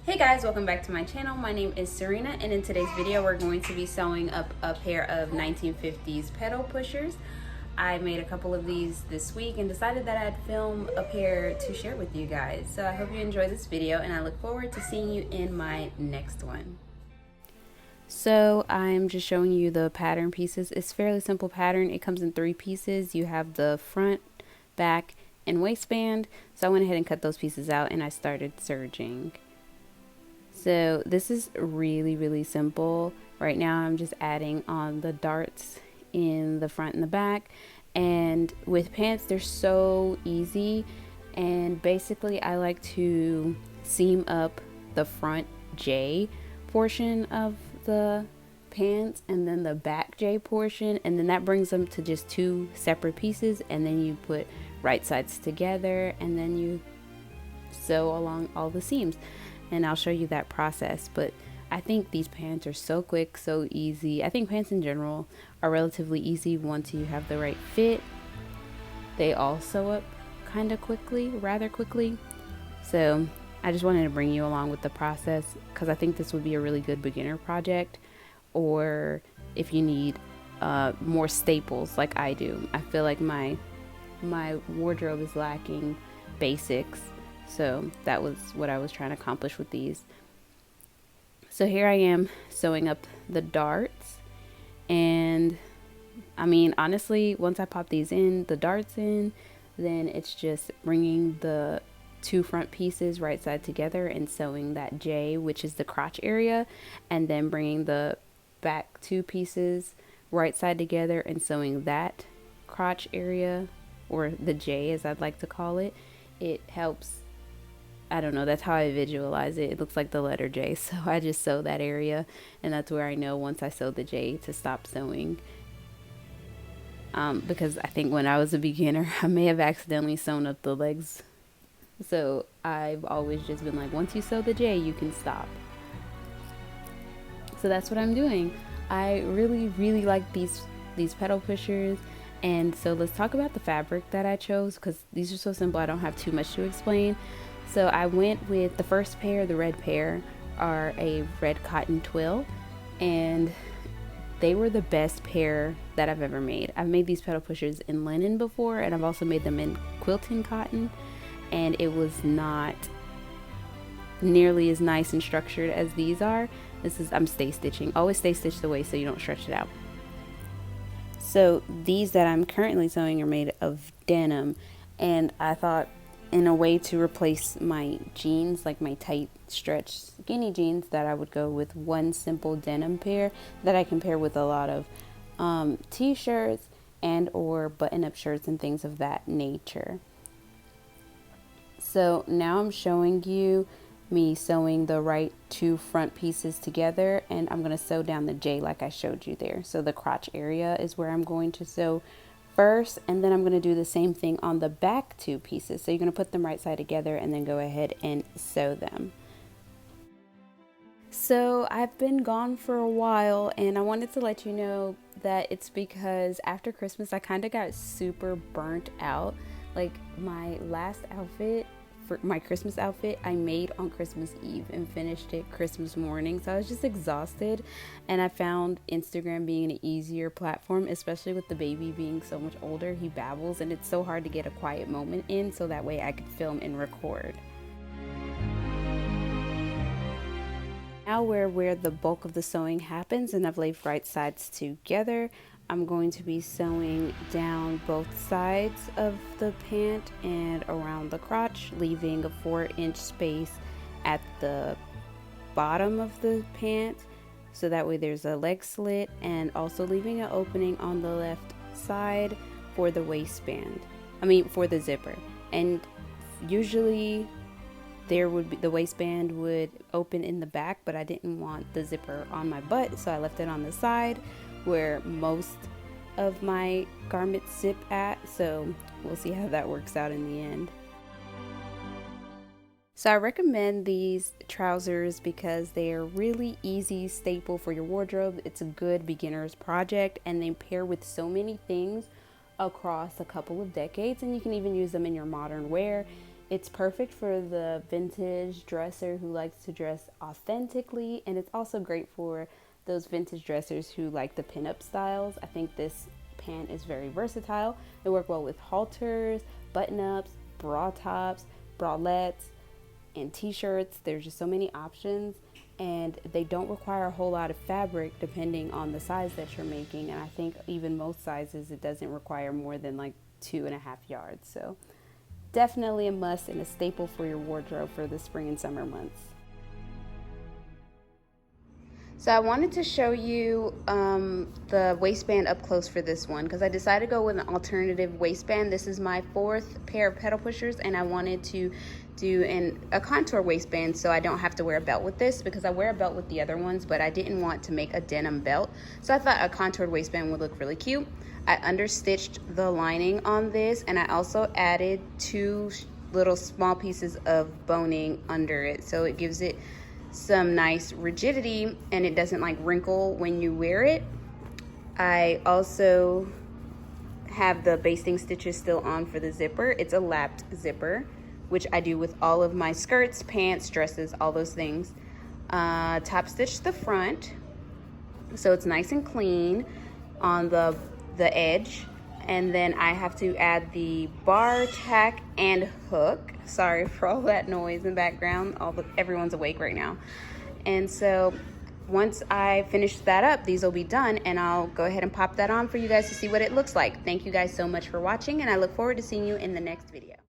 Hey guys, welcome back to my channel. My name is SewRena, and in today's video we're going to be sewing up a pair of 1950s pedal pushers. I made a couple of these this week and decided that I'd film a pair to share with you guys. So I hope you enjoy this video and I look forward to seeing you in my next one. So I'm just showing you the pattern pieces. It's a fairly simple pattern. It comes in 3 pieces. You have the front, back, and waistband. So I went ahead and cut those pieces out and I started serging. So this is really simple. Right now I'm just adding on the darts in the front and the back, and with pants they're so easy. And basically I like to seam up the front J portion of the pants and then the back J portion, and then that brings them to just 2 separate pieces, and then you put right sides together and then you sew along all the seams. And I'll show you that process. But I think these pants are so quick, so easy. I think pants in general are relatively easy once you have the right fit. They all sew up kind of quickly, rather quickly. So I just wanted to bring you along with the process because I think this would be a really good beginner project, or if you need more staples like I do. I feel like my wardrobe is lacking basics. So that was what I was trying to accomplish with these. So here I am sewing up the darts, and I mean, honestly, once I pop these in, the darts in, then it's just bringing the 2 front pieces right side together and sewing that J, which is the crotch area, and then bringing the back 2 pieces right side together and sewing that crotch area, or the J as I'd like to call it. It helps, I don't know, that's how I visualize it. It looks like the letter J, so I just sew that area, and that's where I know once I sew the J to stop sewing. Because I think when I was a beginner, I may have accidentally sewn up the legs. So I've always just been like, once you sew the J, you can stop. So that's what I'm doing. I really like these pedal pushers. And so let's talk about the fabric that I chose, because these are so simple, I don't have too much to explain. So I went with the first pair, the red pair, are a red cotton twill, and they were the best pair that I've ever made. I've made these pedal pushers in linen before, and I've also made them in quilting cotton, and it was not nearly as nice and structured as these are. I'm stay stitching. Always stay stitch the waist so you don't stretch it out. So these that I'm currently sewing are made of denim, and I thought, in a way to replace my jeans, like my tight stretch skinny jeans, that I would go with one simple denim pair that I can pair with a lot of t-shirts and or button-up shirts and things of that nature. So now I'm showing you me sewing the right 2 front pieces together, and I'm going to sew down the J like I showed you there. So the crotch area is where I'm going to sew first, and then I'm going to do the same thing on the back 2 pieces. So you're going to put them right side together and then go ahead and sew them. So I've been gone for a while, and I wanted to let you know that it's because after Christmas I kind of got super burnt out. Like my last outfit, for my Christmas outfit, I made on Christmas Eve and finished it Christmas morning. So I was just exhausted, and I found Instagram being an easier platform, especially with the baby being so much older. He babbles, and it's so hard to get a quiet moment in, so that way I could film and record. Now we're where the bulk of the sewing happens, and I've laid right sides together. I'm going to be sewing down both sides of the pant and around the crotch, leaving a 4-inch space at the bottom of the pant, so that way there's a leg slit, and also leaving an opening on the left side for the waistband. For the zipper. And usually there would be, the waistband would open in the back, but I didn't want the zipper on my butt, so I left it on the side where most of my garments zip at. So we'll see how that works out in the end. So I recommend these trousers because they are really easy staple for your wardrobe. It's a good beginner's project, and they pair with so many things across a couple of decades, and you can even use them in your modern wear. It's perfect for the vintage dresser who likes to dress authentically, and it's also great for those vintage dressers who like the pinup styles. I think this pant is very versatile. It works well with halters, button-ups, bra tops, bralettes, and t-shirts. There's just so many options, and they don't require a whole lot of fabric depending on the size that you're making. And I think even most sizes, it doesn't require more than like 2.5 yards. So definitely a must and a staple for your wardrobe for the spring and summer months. So I wanted to show you the waistband up close for this one, because I decided to go with an alternative waistband. This is my 4th pair of pedal pushers, and I wanted to do a contour waistband so I don't have to wear a belt with this, because I wear a belt with the other ones, but I didn't want to make a denim belt. So I thought a contoured waistband would look really cute. I understitched the lining on this, and I also added 2 little small pieces of boning under it, so it gives it some nice rigidity and it doesn't like wrinkle when you wear it. I also have the basting stitches still on for the zipper. It's a lapped zipper, which I do with all of my skirts, pants, dresses, all those things. Top stitch the front so it's nice and clean on the edge, and then I have to add the bar, tack, and hook. Sorry for all that noise in the background. Everyone's awake right now. And so once I finish that up, these will be done, and I'll go ahead and pop that on for you guys to see what it looks like. Thank you guys so much for watching, and I look forward to seeing you in the next video.